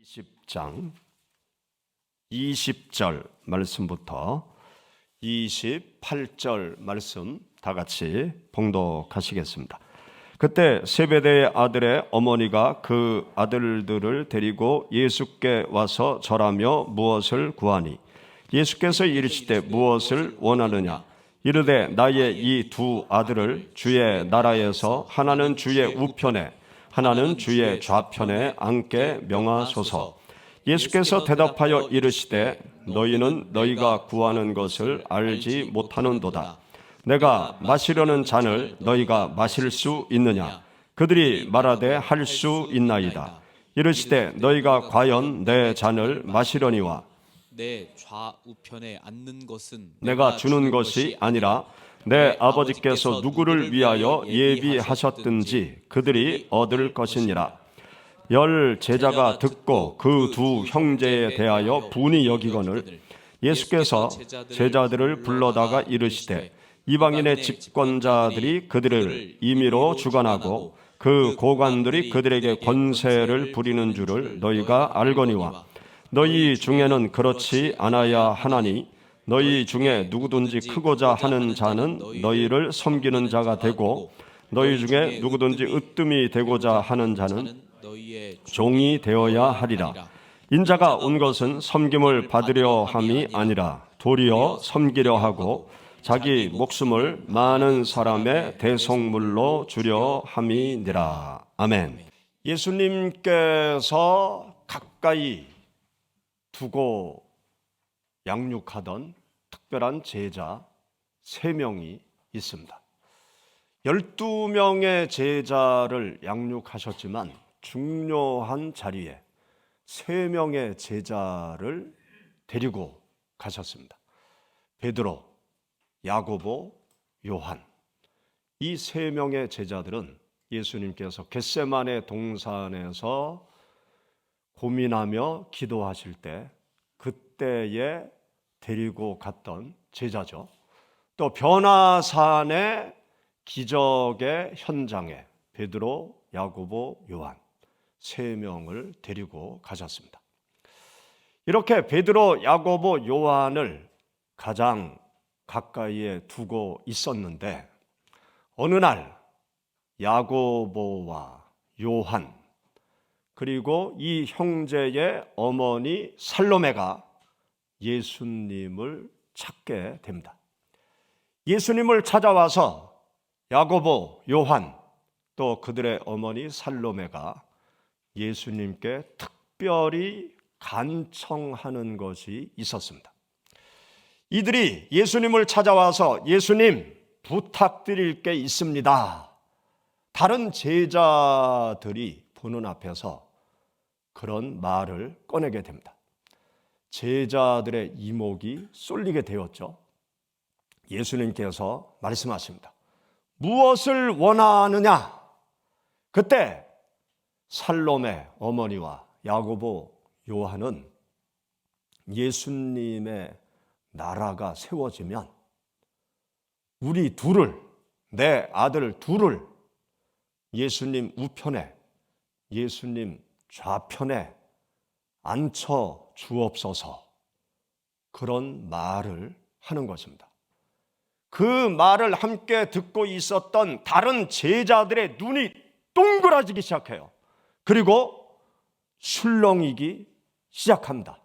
20장 20절 말씀부터 28절 말씀 다 같이 봉독하시겠습니다. 그때 세베대의 아들의 어머니가 그 아들들을 데리고 예수께 와서 절하며 무엇을 구하니 예수께서 이르시되 무엇을 원하느냐 이르되 나의 이 두 아들을 주의 나라에서 하나는 주의 우편에 하나는 주의 좌편에 앉게 명하소서. 예수께서 대답하여 이르시되 너희는 너희가 구하는 것을 알지 못하는도다. 내가 마시려는 잔을 너희가 마실 수 있느냐? 그들이 말하되 할 수 있나이다. 이르시되 너희가 과연 내 잔을 마시려니와 내 좌우편에 앉는 것은 내가 주는 것이 아니라 내 아버지께서 누구를 위하여 예비하셨든지 그들이 얻을 것이니라. 열 제자가 듣고 그 두 형제에 대하여 분이 여기거늘 예수께서 제자들을 불러다가 이르시되 이방인의 집권자들이 그들을 임의로 주관하고 그 고관들이 그들에게 권세를 부리는 줄을 너희가 알거니와 너희 중에는 그렇지 않아야 하나니 너희 중에 누구든지 크고자 하는 자는 너희를 섬기는 자가 되고 너희 중에 누구든지 으뜸이 되고자 하는 자는 종이 되어야 하리라. 인자가 온 것은 섬김을 받으려 함이 아니라 도리어 섬기려 하고 자기 목숨을 많은 사람의 대속물로 주려 함이니라. 아멘. 예수님께서 가까이 두고 양육하던 특별한 제자 3명이 있습니다. 12명의 제자를 양육하셨지만 중요한 자리에 3명의 제자를 데리고 가셨습니다. 베드로, 야고보, 요한. 이 3명의 제자들은 예수님께서 겟세마네 동산에서 고민하며 기도하실 때 그때에 데리고 갔던 제자죠. 또 변화산의 기적의 현장에 베드로, 야고보, 요한 3명을 데리고 가셨습니다. 이렇게 베드로, 야고보, 요한을 가장 가까이에 두고 있었는데 어느 날 야고보와 요한 그리고 이 형제의 어머니 살로메가 예수님을 찾게 됩니다. 예수님을 찾아와서 야고보, 요한 또 그들의 어머니 살로메가 예수님께 특별히 간청하는 것이 있었습니다. 이들이 예수님을 찾아와서 예수님 부탁드릴 게 있습니다. 다른 제자들이 보는 앞에서 그런 말을 꺼내게 됩니다. 제자들의 이목이 쏠리게 되었죠. 예수님께서 말씀하십니다. 무엇을 원하느냐? 그때 살로메 어머니와 야고보, 요한은 예수님의 나라가 세워지면 우리 둘을, 내 아들 둘을 예수님 우편에, 예수님 좌편에 앉혀 주옵소서. 그런 말을 하는 것입니다. 그 말을 함께 듣고 있었던 다른 제자들의 눈이 동그라지기 시작해요. 그리고 술렁이기 시작합니다.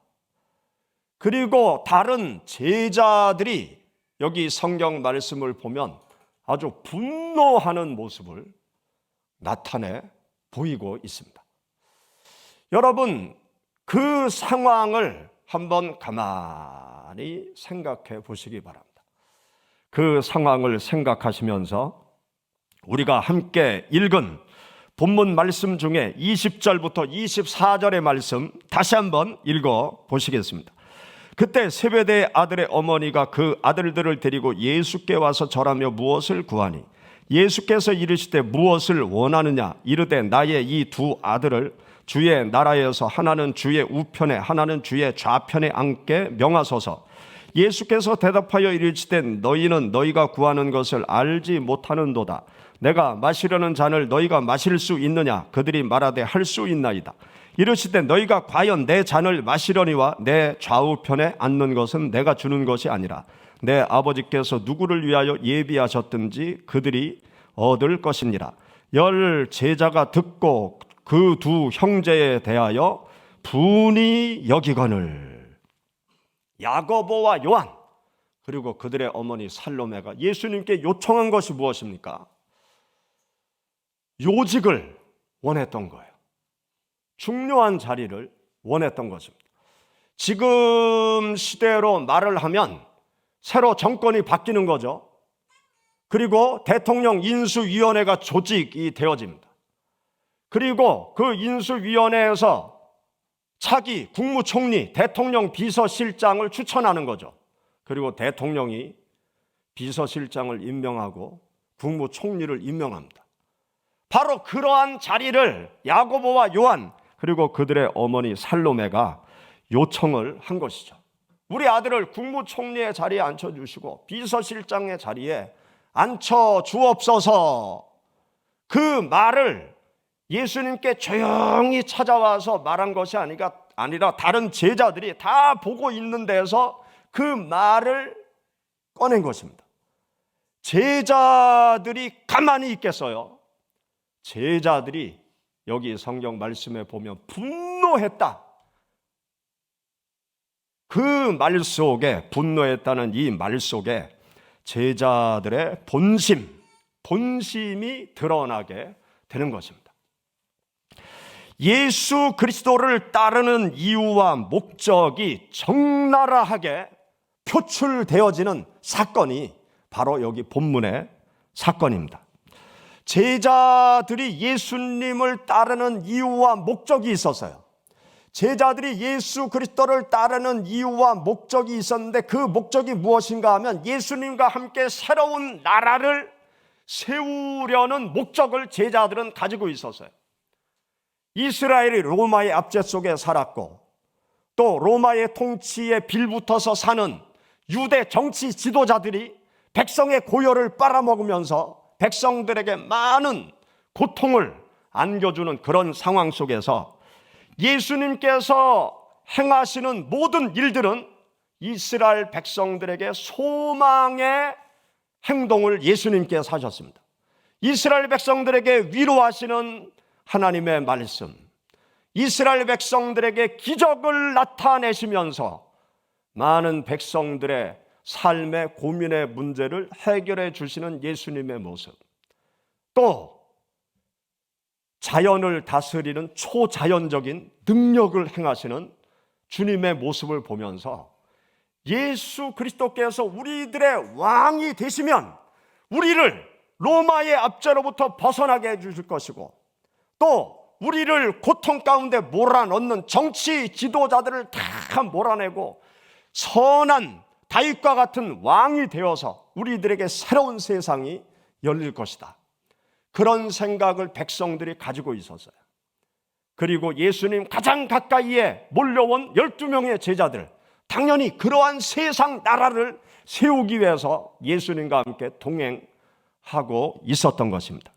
그리고 다른 제자들이 여기 성경 말씀을 보면 아주 분노하는 모습을 나타내 보이고 있습니다. 여러분, 그 상황을 한번 가만히 생각해 보시기 바랍니다. 그 상황을 생각하시면서 우리가 함께 읽은 본문 말씀 중에 20절부터 24절의 말씀 다시 한번 읽어 보시겠습니다. 그때 세베대의 아들의 어머니가 그 아들들을 데리고 예수께 와서 절하며 무엇을 구하니 예수께서 이르시되 무엇을 원하느냐 이르되 나의 이 두 아들을 주의 나라에서 하나는 주의 우편에 하나는 주의 좌편에 앉게 명하소서. 예수께서 대답하여 이르시되 너희는 너희가 구하는 것을 알지 못하는도다. 내가 마시려는 잔을 너희가 마실 수 있느냐? 그들이 말하되 할 수 있나이다. 이르시되 너희가 과연 내 잔을 마시려니와 내 좌우편에 앉는 것은 내가 주는 것이 아니라 내 아버지께서 누구를 위하여 예비하셨든지 그들이 얻을 것이니라. 열 제자가 듣고 그 두 형제에 대하여 분이 여기거늘. 야고보와 요한 그리고 그들의 어머니 살로메가 예수님께 요청한 것이 무엇입니까? 요직을 원했던 거예요. 중요한 자리를 원했던 것입니다. 지금 시대로 말을 하면 새로 정권이 바뀌는 거죠. 그리고 대통령 인수위원회가 조직이 되어집니다. 그리고 그 인수위원회에서 차기 국무총리, 대통령 비서실장을 추천하는 거죠. 그리고 대통령이 비서실장을 임명하고 국무총리를 임명합니다. 바로 그러한 자리를 야고보와 요한 그리고 그들의 어머니 살로메가 요청을 한 것이죠. 우리 아들을 국무총리의 자리에 앉혀주시고 비서실장의 자리에 앉혀주옵소서. 그 말을 예수님께 조용히 찾아와서 말한 것이 아니라 다른 제자들이 다 보고 있는 데서 그 말을 꺼낸 것입니다. 제자들이 가만히 있겠어요? 제자들이 여기 성경 말씀에 보면 분노했다. 그 말 속에, 분노했다는 이 말 속에 제자들의 본심이 드러나게 되는 것입니다. 예수 그리스도를 따르는 이유와 목적이 적나라하게 표출되어지는 사건이 바로 여기 본문의 사건입니다. 제자들이 예수님을 따르는 이유와 목적이 있었어요. 제자들이 예수 그리스도를 따르는 이유와 목적이 있었는데 그 목적이 무엇인가 하면 예수님과 함께 새로운 나라를 세우려는 목적을 제자들은 가지고 있었어요. 이스라엘이 로마의 압제 속에 살았고 또 로마의 통치에 빌붙어서 사는 유대 정치 지도자들이 백성의 고열을 빨아먹으면서 백성들에게 많은 고통을 안겨주는 그런 상황 속에서 예수님께서 행하시는 모든 일들은 이스라엘 백성들에게 소망의 행동을 예수님께서 하셨습니다. 이스라엘 백성들에게 위로하시는 하나님의 말씀, 이스라엘 백성들에게 기적을 나타내시면서 많은 백성들의 삶의 고민의 문제를 해결해 주시는 예수님의 모습, 또 자연을 다스리는 초자연적인 능력을 행하시는 주님의 모습을 보면서 예수 그리스도께서 우리들의 왕이 되시면 우리를 로마의 압제로부터 벗어나게 해주실 것이고 또 우리를 고통 가운데 몰아넣는 정치 지도자들을 다 몰아내고 선한 다윗과 같은 왕이 되어서 우리들에게 새로운 세상이 열릴 것이다. 그런 생각을 백성들이 가지고 있었어요. 그리고 예수님 가장 가까이에 몰려온 12명의 제자들, 당연히 그러한 세상 나라를 세우기 위해서 예수님과 함께 동행하고 있었던 것입니다.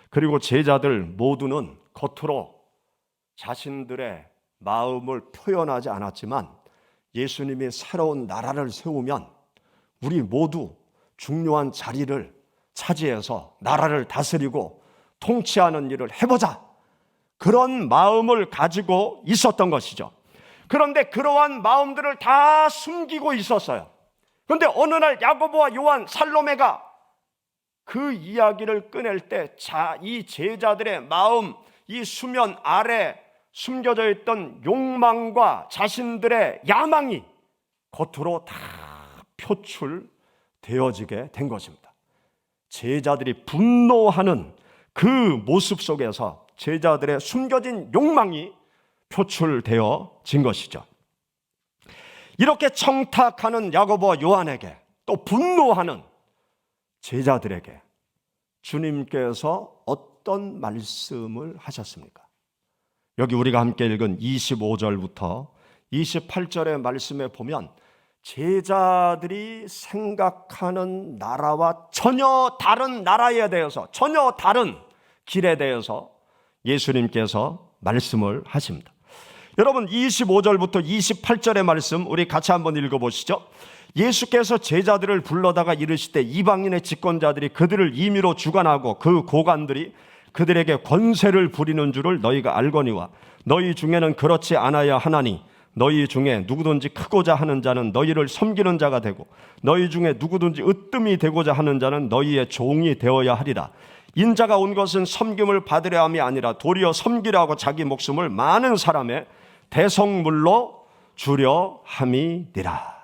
그리고 제자들 모두는 겉으로 자신들의 마음을 표현하지 않았지만 예수님이 새로운 나라를 세우면 우리 모두 중요한 자리를 차지해서 나라를 다스리고 통치하는 일을 해보자, 그런 마음을 가지고 있었던 것이죠. 그런데 그러한 마음들을 다 숨기고 있었어요. 그런데 어느 날 야고보와 요한, 살로메가 그 이야기를 꺼낼 때 이 제자들의 마음, 이 수면 아래 숨겨져 있던 욕망과 자신들의 야망이 겉으로 다 표출되어지게 된 것입니다. 제자들이 분노하는 그 모습 속에서 제자들의 숨겨진 욕망이 표출되어진 것이죠. 이렇게 청탁하는 야고보와 요한에게 또 분노하는 제자들에게 주님께서 어떤 말씀을 하셨습니까? 여기 우리가 함께 읽은 25절부터 28절의 말씀에 보면 제자들이 생각하는 나라와 전혀 다른 나라에 대해서, 전혀 다른 길에 대해서 예수님께서 말씀을 하십니다. 여러분 25절부터 28절의 말씀 우리 같이 한번 읽어보시죠. 예수께서 제자들을 불러다가 이르시되 이방인의 집권자들이 그들을 임의로 주관하고 그 고관들이 그들에게 권세를 부리는 줄을 너희가 알거니와 너희 중에는 그렇지 않아야 하나니 너희 중에 누구든지 크고자 하는 자는 너희를 섬기는 자가 되고 너희 중에 누구든지 으뜸이 되고자 하는 자는 너희의 종이 되어야 하리라. 인자가 온 것은 섬김을 받으려 함이 아니라 도리어 섬기려 하고 자기 목숨을 많은 사람의 대성물로 주려 함이니라.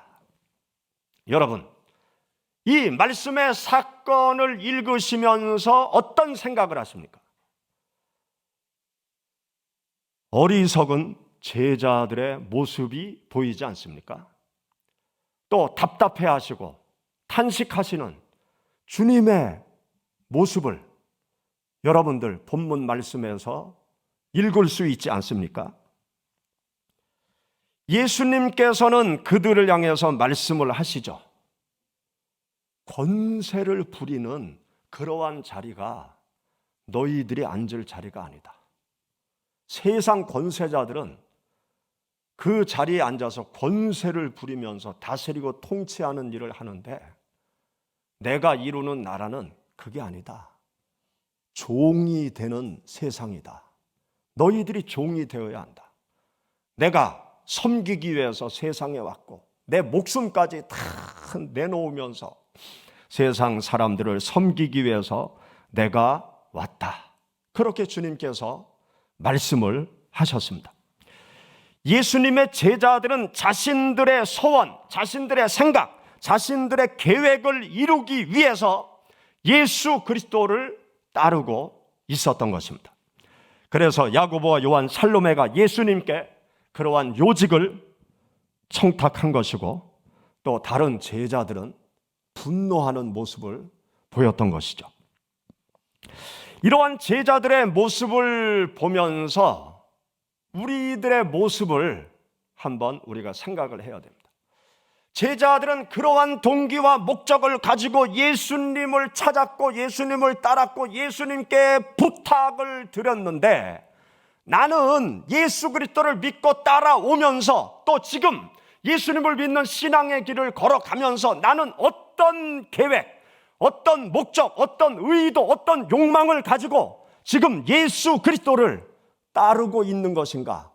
여러분, 이 말씀의 사건을 읽으시면서 어떤 생각을 하십니까? 어리석은 제자들의 모습이 보이지 않습니까? 또 답답해하시고 탄식하시는 주님의 모습을 여러분들 본문 말씀에서 읽을 수 있지 않습니까? 예수님께서는 그들을 향해서 말씀을 하시죠. 권세를 부리는 그러한 자리가 너희들이 앉을 자리가 아니다. 세상 권세자들은 그 자리에 앉아서 권세를 부리면서 다스리고 통치하는 일을 하는데 내가 이루는 나라는 그게 아니다. 종이 되는 세상이다. 너희들이 종이 되어야 한다. 내가 섬기기 위해서 세상에 왔고 내 목숨까지 다 내놓으면서 세상 사람들을 섬기기 위해서 내가 왔다. 그렇게 주님께서 말씀을 하셨습니다. 예수님의 제자들은 자신들의 소원, 자신들의 생각, 자신들의 계획을 이루기 위해서 예수 그리스도를 따르고 있었던 것입니다. 그래서 야고보와 요한, 살로메가 예수님께 그러한 요직을 청탁한 것이고 또 다른 제자들은 분노하는 모습을 보였던 것이죠. 이러한 제자들의 모습을 보면서 우리들의 모습을 한번 우리가 생각을 해야 됩니다. 제자들은 그러한 동기와 목적을 가지고 예수님을 찾았고 예수님을 따랐고 예수님께 부탁을 드렸는데 나는 예수 그리스도를 믿고 따라오면서 또 지금 예수님을 믿는 신앙의 길을 걸어가면서 나는 어떤 계획, 어떤 목적, 어떤 의도, 어떤 욕망을 가지고 지금 예수 그리스도를 따르고 있는 것인가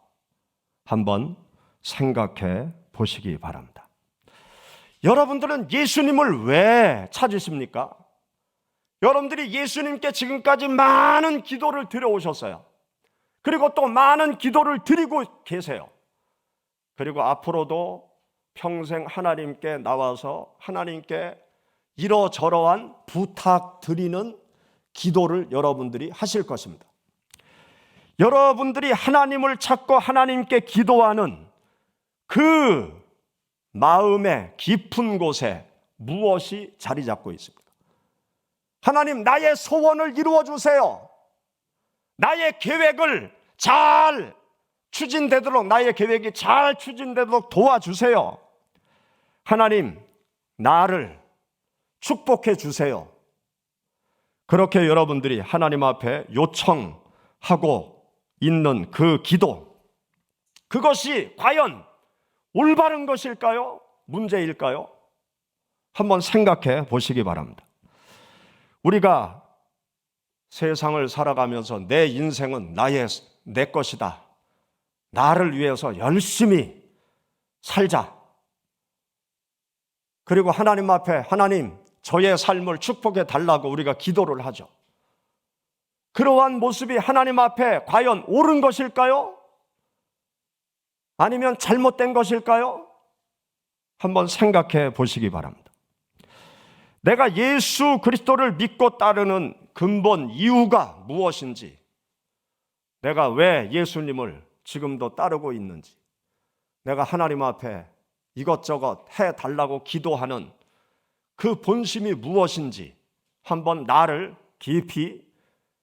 한번 생각해 보시기 바랍니다. 여러분들은 예수님을 왜 찾으십니까? 여러분들이 예수님께 지금까지 많은 기도를 드려오셨어요. 그리고 또 많은 기도를 드리고 계세요. 그리고 앞으로도 평생 하나님께 나와서 하나님께 이러저러한 부탁드리는 기도를 여러분들이 하실 것입니다. 여러분들이 하나님을 찾고 하나님께 기도하는 그 마음의 깊은 곳에 무엇이 자리 잡고 있습니까? 하나님, 나의 소원을 이루어 주세요. 나의 계획을 잘 추진되도록, 나의 계획이 잘 추진되도록 도와주세요. 하나님, 나를 축복해 주세요. 그렇게 여러분들이 하나님 앞에 요청하고 있는 그 기도, 그것이 과연 올바른 것일까요? 문제일까요? 한번 생각해 보시기 바랍니다. 우리가 세상을 살아가면서 내 인생은 내 것이다. 나를 위해서 열심히 살자. 그리고 하나님 앞에 하나님, 저의 삶을 축복해 달라고 우리가 기도를 하죠. 그러한 모습이 하나님 앞에 과연 옳은 것일까요? 아니면 잘못된 것일까요? 한번 생각해 보시기 바랍니다. 내가 예수 그리스도를 믿고 따르는 근본 이유가 무엇인지, 내가 왜 예수님을 지금도 따르고 있는지, 내가 하나님 앞에 이것저것 해달라고 기도하는 그 본심이 무엇인지 한번 나를 깊이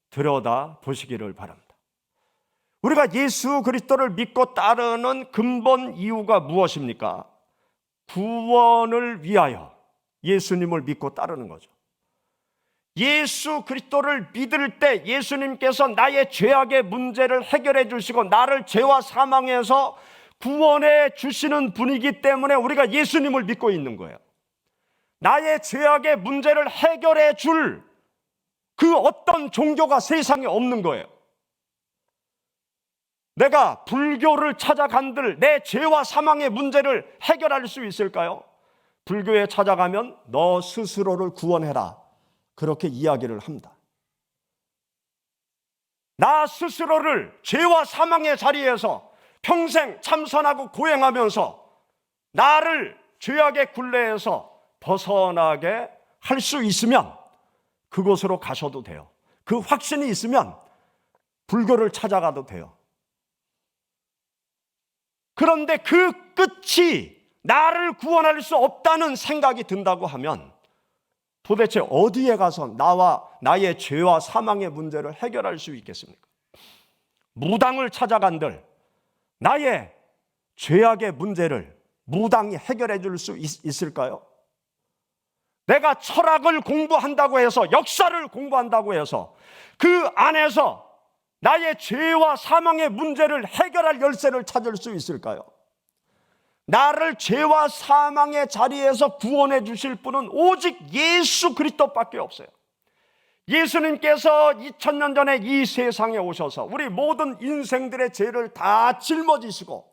들여다 보시기를 바랍니다. 우리가 예수 그리스도를 믿고 따르는 근본 이유가 무엇입니까? 구원을 위하여 예수님을 믿고 따르는 거죠. 예수 그리스도를 믿을 때 예수님께서 나의 죄악의 문제를 해결해 주시고 나를 죄와 사망에서 구원해 주시는 분이기 때문에 우리가 예수님을 믿고 있는 거예요. 나의 죄악의 문제를 해결해 줄 그 어떤 종교가 세상에 없는 거예요. 내가 불교를 찾아간들 내 죄와 사망의 문제를 해결할 수 있을까요? 불교에 찾아가면 너 스스로를 구원해라, 그렇게 이야기를 합니다. 나 스스로를 죄와 사망의 자리에서 평생 참선하고 고행하면서 나를 죄악의 굴레에서 벗어나게 할 수 있으면 그곳으로 가셔도 돼요. 그 확신이 있으면 불교를 찾아가도 돼요. 그런데 그 끝이 나를 구원할 수 없다는 생각이 든다고 하면 도대체 어디에 가서 나와 나의 죄와 사망의 문제를 해결할 수 있겠습니까? 무당을 찾아간들 나의 죄악의 문제를 무당이 해결해 줄 수 있을까요? 내가 철학을 공부한다고 해서, 역사를 공부한다고 해서 그 안에서 나의 죄와 사망의 문제를 해결할 열쇠를 찾을 수 있을까요? 나를 죄와 사망의 자리에서 구원해 주실 분은 오직 예수 그리스도밖에 없어요. 예수님께서 2000년 전에 이 세상에 오셔서 우리 모든 인생들의 죄를 다 짊어지시고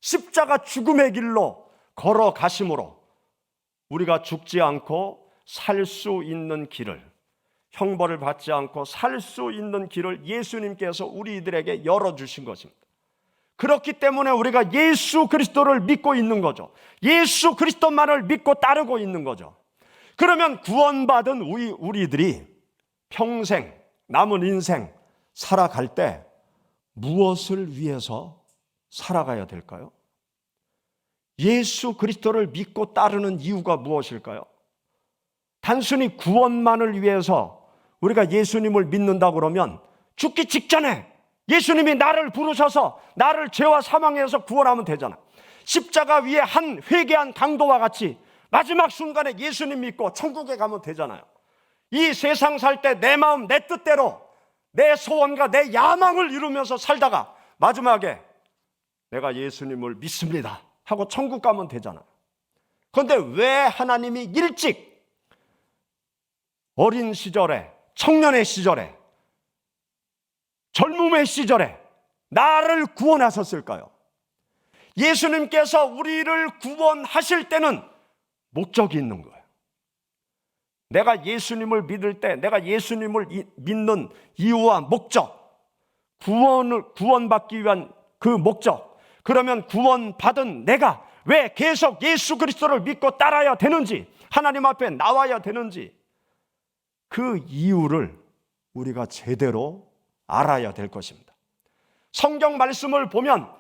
십자가 죽음의 길로 걸어가심으로 우리가 죽지 않고 살 수 있는 길을, 형벌을 받지 않고 살 수 있는 길을 예수님께서 우리들에게 열어주신 것입니다. 그렇기 때문에 우리가 예수 그리스도를 믿고 있는 거죠. 예수 그리스도만을 믿고 따르고 있는 거죠. 그러면 구원받은 우리들이 평생 남은 인생 살아갈 때 무엇을 위해서 살아가야 될까요? 예수 그리스도를 믿고 따르는 이유가 무엇일까요? 단순히 구원만을 위해서 우리가 예수님을 믿는다 그러면 죽기 직전에 예수님이 나를 부르셔서 나를 죄와 사망에서 구원하면 되잖아. 십자가 위에 한 회개한 강도와 같이 마지막 순간에 예수님 믿고 천국에 가면 되잖아요. 이 세상 살 때 내 마음 내 뜻대로 내 소원과 내 야망을 이루면서 살다가 마지막에 내가 예수님을 믿습니다 하고 천국 가면 되잖아요. 그런데 왜 하나님이 일찍 어린 시절에, 청년의 시절에, 젊음의 시절에 나를 구원하셨을까요? 예수님께서 우리를 구원하실 때는 목적이 있는 거예요. 내가 예수님을 믿을 때 내가 예수님을 믿는 이유와 목적, 구원받기 위한 그 목적, 그러면 구원받은 내가 왜 계속 예수 그리스도를 믿고 따라야 되는지, 하나님 앞에 나와야 되는지, 그 이유를 우리가 제대로 알아야 될 것입니다. 성경 말씀을 보면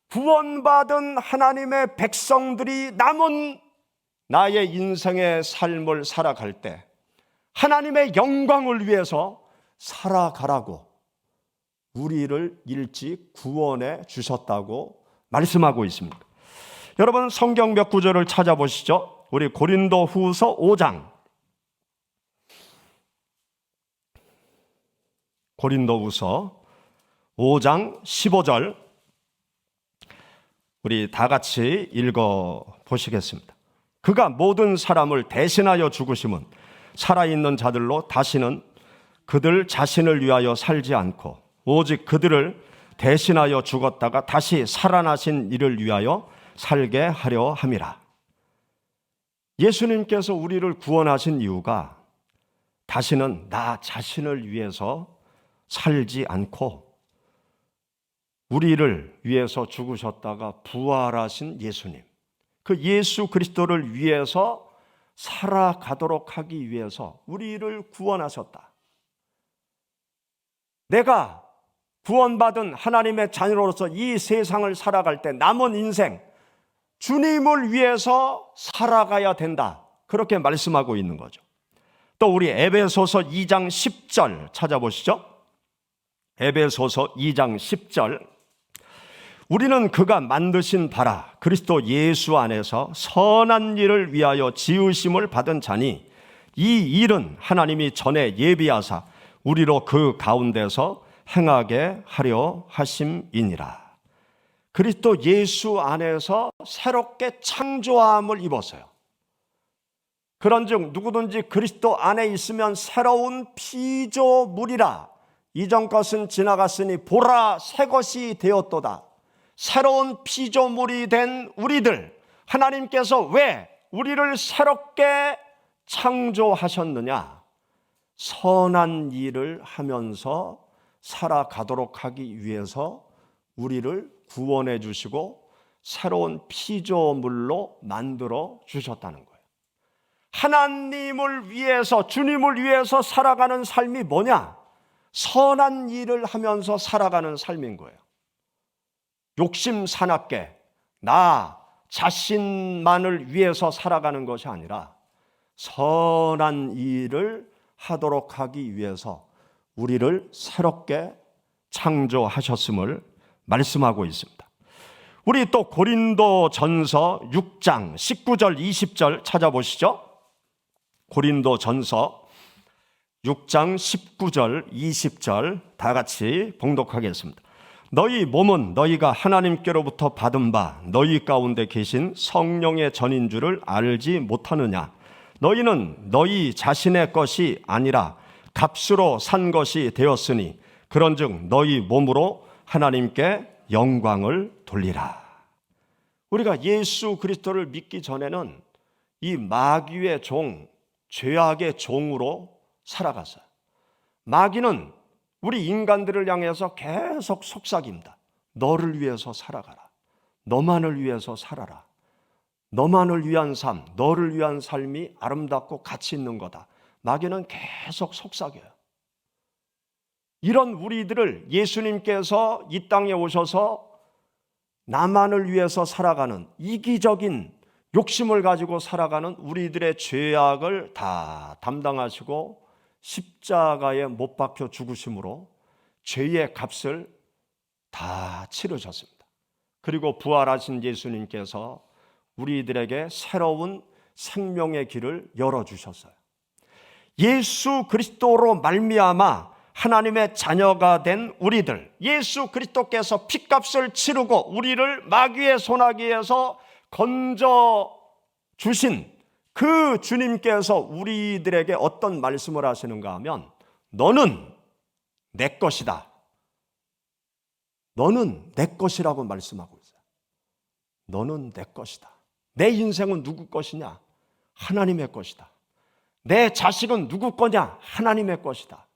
구원받은 하나님의 백성들이 남은 나의 인생의 삶을 살아갈 때 하나님의 영광을 위해서 살아가라고 우리를 일찍 구원해 주셨다고 말씀하고 있습니다. 여러분 성경 몇 구절을 찾아보시죠. 우리 고린도후서 5장, 고린도후서 5장 15절 우리 다 같이 읽어 보시겠습니다. 그가 모든 사람을 대신하여 죽으심은 살아있는 자들로 다시는 그들 자신을 위하여 살지 않고 오직 그들을 대신하여 죽었다가 다시 살아나신 이를 위하여 살게 하려 함이라. 예수님께서 우리를 구원하신 이유가 다시는 나 자신을 위해서 살지 않고 우리를 위해서 죽으셨다가 부활하신 예수님, 그 예수 그리스도를 위해서 살아가도록 하기 위해서 우리를 구원하셨다. 내가 구원받은 하나님의 자녀로서 이 세상을 살아갈 때 남은 인생 주님을 위해서 살아가야 된다, 그렇게 말씀하고 있는 거죠. 또 우리 에베소서 2장 10절 찾아보시죠. 에베소서 2장 10절 우리는 그가 만드신 바라 그리스도 예수 안에서 선한 일을 위하여 지으심을 받은 자니 이 일은 하나님이 전에 예비하사 우리로 그 가운데서 행하게 하려 하심이니라. 그리스도 예수 안에서 새롭게 창조함을 입었어요. 그런즉 누구든지 그리스도 안에 있으면 새로운 피조물이라. 이전 것은 지나갔으니 보라 새 것이 되었도다. 새로운 피조물이 된 우리들, 하나님께서 왜 우리를 새롭게 창조하셨느냐? 선한 일을 하면서 살아가도록 하기 위해서 우리를 구원해 주시고 새로운 피조물로 만들어 주셨다는 거예요. 하나님을 위해서, 주님을 위해서 살아가는 삶이 뭐냐? 선한 일을 하면서 살아가는 삶인 거예요. 욕심 사납게 나 자신만을 위해서 살아가는 것이 아니라 선한 일을 하도록 하기 위해서 우리를 새롭게 창조하셨음을 말씀하고 있습니다. 우리 또 고린도전서 6장 19절 20절 찾아보시죠. 고린도전서 6장 19절 20절 다 같이 봉독하겠습니다. 너희 몸은 너희가 하나님께로부터 받은 바 너희 가운데 계신 성령의 전인 줄을 알지 못하느냐? 너희는 너희 자신의 것이 아니라 값으로 산 것이 되었으니 그런즉 너희 몸으로 하나님께 영광을 돌리라. 우리가 예수 그리스도를 믿기 전에는 이 마귀의 종, 죄악의 종으로 살아갔어요. 마귀는 우리 인간들을 향해서 계속 속삭입니다. 너를 위해서 살아가라. 너만을 위해서 살아라. 너만을 위한 삶, 너를 위한 삶이 아름답고 가치 있는 거다. 마귀는 계속 속삭여요. 이런 우리들을 예수님께서 이 땅에 오셔서 나만을 위해서 살아가는 이기적인 욕심을 가지고 살아가는 우리들의 죄악을 다 담당하시고 십자가에 못 박혀 죽으심으로 죄의 값을 다 치르셨습니다. 그리고 부활하신 예수님께서 우리들에게 새로운 생명의 길을 열어주셨어요. 예수 그리스도로 말미암아 하나님의 자녀가 된 우리들, 예수 그리스도께서 핏값을 치르고 우리를 마귀의 손아귀에서 건져 주신 그 주님께서 우리들에게 어떤 말씀을 하시는가 하면 너는 내 것이다. 너는 내 것이라고 말씀하고 있어요. 너는 내 것이다. 내 인생은 누구 것이냐? 하나님의 것이다. 내 자식은 누구 거냐? 하나님의 것이다.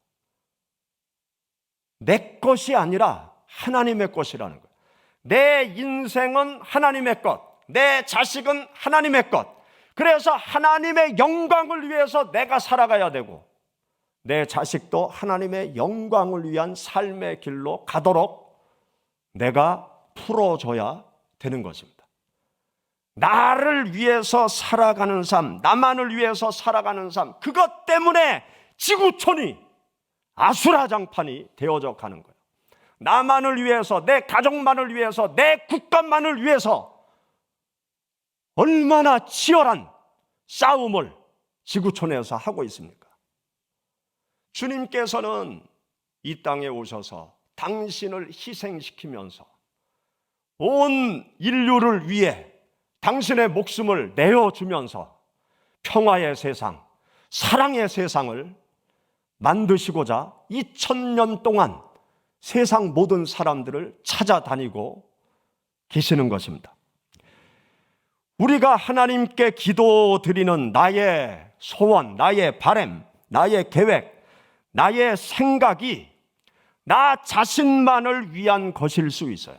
내 것이 아니라 하나님의 것이라는 거예요. 내 인생은 하나님의 것, 내 자식은 하나님의 것. 그래서 하나님의 영광을 위해서 내가 살아가야 되고 내 자식도 하나님의 영광을 위한 삶의 길로 가도록 내가 풀어줘야 되는 것입니다. 나를 위해서 살아가는 삶, 나만을 위해서 살아가는 삶, 그것 때문에 지구촌이 아수라장판이 되어져 가는 거예요. 나만을 위해서, 내 가족만을 위해서, 내 국가만을 위해서 얼마나 치열한 싸움을 지구촌에서 하고 있습니까? 주님께서는 이 땅에 오셔서 당신을 희생시키면서 온 인류를 위해 당신의 목숨을 내어주면서 평화의 세상, 사랑의 세상을 만드시고자 2000년 동안 세상 모든 사람들을 찾아다니고 계시는 것입니다. 우리가 하나님께 기도드리는 나의 소원, 나의 바람, 나의 계획, 나의 생각이 나 자신만을 위한 것일 수 있어요.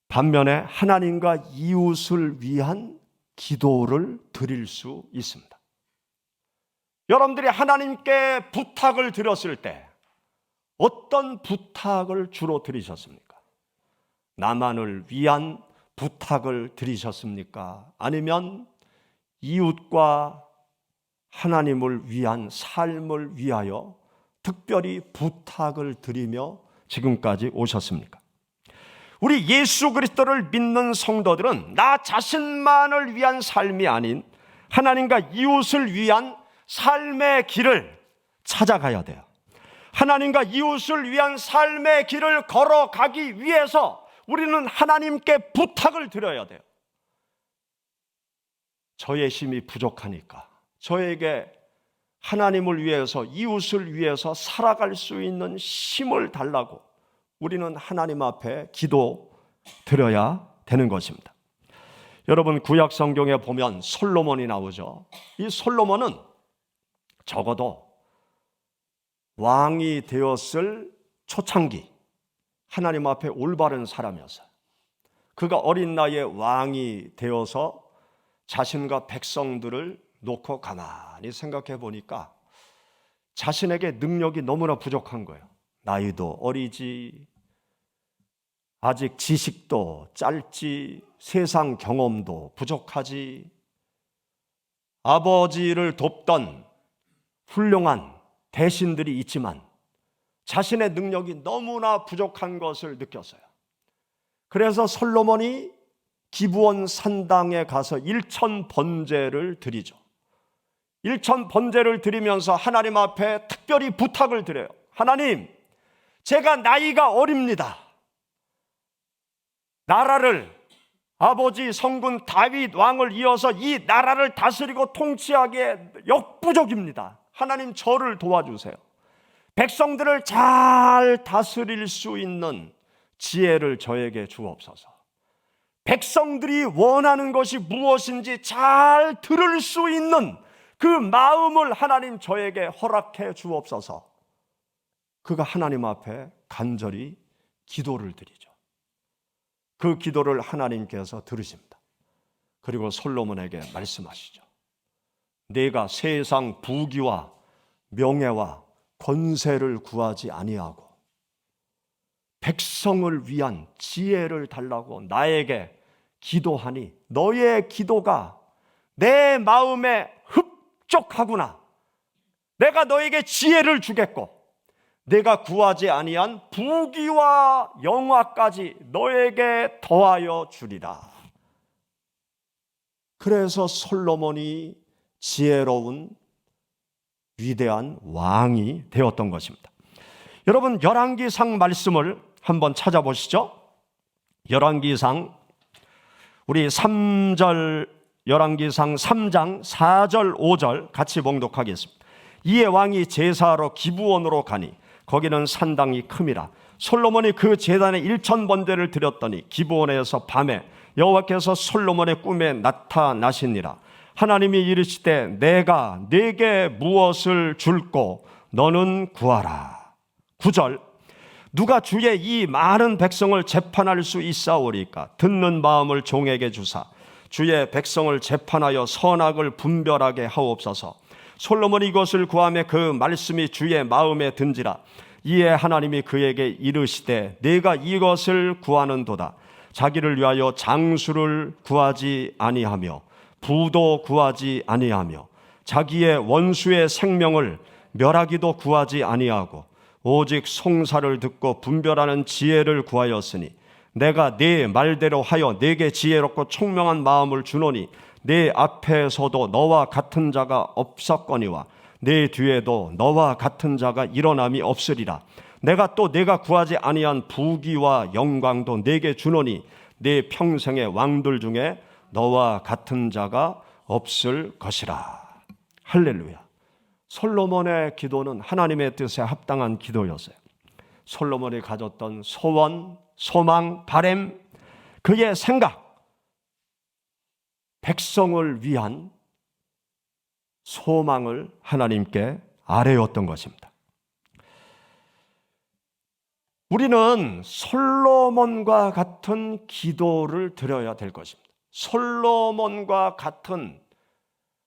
반면에 하나님과 이웃을 위한 기도를 드릴 수 있습니다. 여러분들이 하나님께 부탁을 드렸을 때 어떤 부탁을 주로 드리셨습니까? 나만을 위한 부탁을 드리셨습니까? 아니면 이웃과 하나님을 위한 삶을 위하여 특별히 부탁을 드리며 지금까지 오셨습니까? 우리 예수 그리스도를 믿는 성도들은 나 자신만을 위한 삶이 아닌 하나님과 이웃을 위한 삶의 길을 찾아가야 돼요. 하나님과 이웃을 위한 삶의 길을 걸어가기 위해서 우리는 하나님께 부탁을 드려야 돼요. 저의 힘이 부족하니까 저에게 하나님을 위해서, 이웃을 위해서 살아갈 수 있는 힘을 달라고 우리는 하나님 앞에 기도 드려야 되는 것입니다. 여러분, 구약 성경에 보면 솔로몬이 나오죠. 이 솔로몬은 적어도 왕이 되었을 초창기 하나님 앞에 올바른 사람이었어요. 그가 어린 나이에 왕이 되어서 자신과 백성들을 놓고 가만히 생각해 보니까 자신에게 능력이 너무나 부족한 거예요. 나이도 어리지, 아직 지식도 짧지, 세상 경험도 부족하지, 아버지를 돕던 훌륭한 대신들이 있지만 자신의 능력이 너무나 부족한 것을 느꼈어요. 그래서 솔로몬이 기브온 산당에 가서 1000 번제를 드리죠. 1000 번제를 드리면서 하나님 앞에 특별히 부탁을 드려요. 하나님, 제가 나이가 어립니다. 나라를, 아버지 성군 다윗 왕을 이어서 이 나라를 다스리고 통치하기에 역부족입니다. 하나님, 저를 도와주세요. 백성들을 잘 다스릴 수 있는 지혜를 저에게 주옵소서. 백성들이 원하는 것이 무엇인지 잘 들을 수 있는 그 마음을 하나님 저에게 허락해 주옵소서. 그가 하나님 앞에 간절히 기도를 드리죠. 그 기도를 하나님께서 들으십니다. 그리고 솔로몬에게 말씀하시죠. 내가 세상 부귀와 명예와 권세를 구하지 아니하고 백성을 위한 지혜를 달라고 나에게 기도하니 너의 기도가 내 마음에 흡족하구나. 내가 너에게 지혜를 주겠고 내가 구하지 아니한 부귀와 영화까지 너에게 더하여 주리라. 그래서 솔로몬이 지혜로운 위대한 왕이 되었던 것입니다. 여러분, 열왕기상 말씀을 한번 찾아보시죠. 열왕기상 우리 3절, 열왕기상 3장 4절 5절 같이 봉독하겠습니다. 이에 왕이 제사하러 기브온으로 가니 거기는 산당이 큼이라. 솔로몬이 그 제단에 1000 번제를 드렸더니 기브온에서 밤에 여호와께서 솔로몬의 꿈에 나타나시니라. 하나님이 이르시되 내가 네게 무엇을 줄꼬 너는 구하라. 9절 누가 주의 이 많은 백성을 재판할 수 있사오리까. 듣는 마음을 종에게 주사 주의 백성을 재판하여 선악을 분별하게 하옵소서. 솔로몬이 이것을 구하며 그 말씀이 주의 마음에 든지라. 이에 하나님이 그에게 이르시되 내가 이것을 구하는도다. 자기를 위하여 장수를 구하지 아니하며 부도 구하지 아니하며 자기의 원수의 생명을 멸하기도 구하지 아니하고 오직 송사를 듣고 분별하는 지혜를 구하였으니 내가 네 말대로 하여 네게 지혜롭고 총명한 마음을 주노니 네 앞에서도 너와 같은 자가 없었거니와 네 뒤에도 너와 같은 자가 일어남이 없으리라. 내가 또 내가 구하지 아니한 부귀와 영광도 네게 주노니 네 평생의 왕들 중에 너와 같은 자가 없을 것이라. 할렐루야. 솔로몬의 기도는 하나님의 뜻에 합당한 기도였어요. 솔로몬이 가졌던 소원, 소망, 바램, 그의 생각, 백성을 위한 소망을 하나님께 아뢰었던 것입니다. 우리는 솔로몬과 같은 기도를 드려야 될 것입니다. 솔로몬과 같은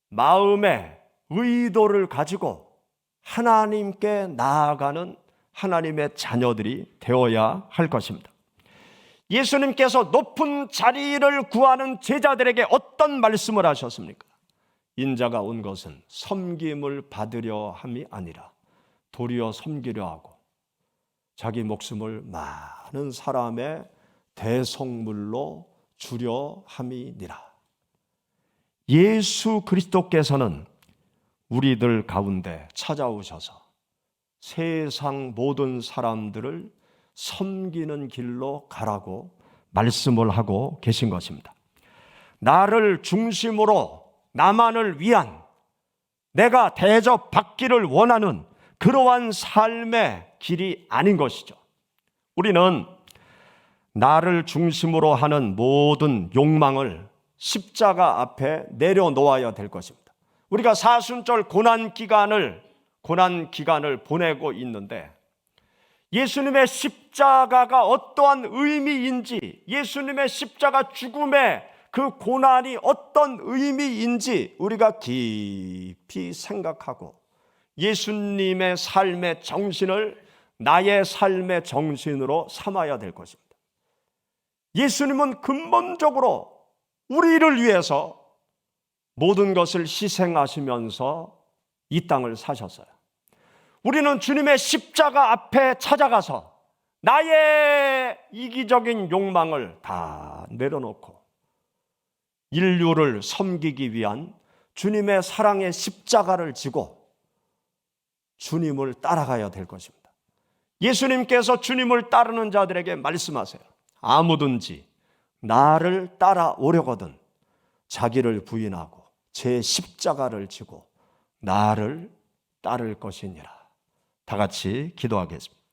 마음의 의도를 가지고 하나님께 나아가는 하나님의 자녀들이 되어야 할 것입니다. 예수님께서 높은 자리를 구하는 제자들에게 어떤 말씀을 하셨습니까? 인자가 온 것은 섬김을 받으려 함이 아니라 도리어 섬기려 하고 자기 목숨을 많은 사람의 대속물로 주려 함이니라. 예수 그리스도께서는 우리들 가운데 찾아오셔서 세상 모든 사람들을 섬기는 길로 가라고 말씀을 하고 계신 것입니다. 나를 중심으로 나만을 위한, 내가 대접받기를 원하는 그러한 삶의 길이 아닌 것이죠. 우리는 나를 중심으로 하는 모든 욕망을 십자가 앞에 내려놓아야 될 것입니다. 우리가 사순절 고난 기간을 보내고 있는데, 예수님의 십자가가 어떠한 의미인지, 예수님의 십자가 죽음의 그 고난이 어떤 의미인지 우리가 깊이 생각하고 예수님의 삶의 정신을 나의 삶의 정신으로 삼아야 될 것입니다. 예수님은 근본적으로 우리를 위해서 모든 것을 희생하시면서 이 땅을 사셨어요. 우리는 주님의 십자가 앞에 찾아가서 나의 이기적인 욕망을 다 내려놓고 인류를 섬기기 위한 주님의 사랑의 십자가를 지고 주님을 따라가야 될 것입니다. 예수님께서 주님을 따르는 자들에게 말씀하세요. 아무든지 나를 따라오려거든 자기를 부인하고 제 십자가를 지고 나를 따를 것이니라. 다 같이 기도하겠습니다.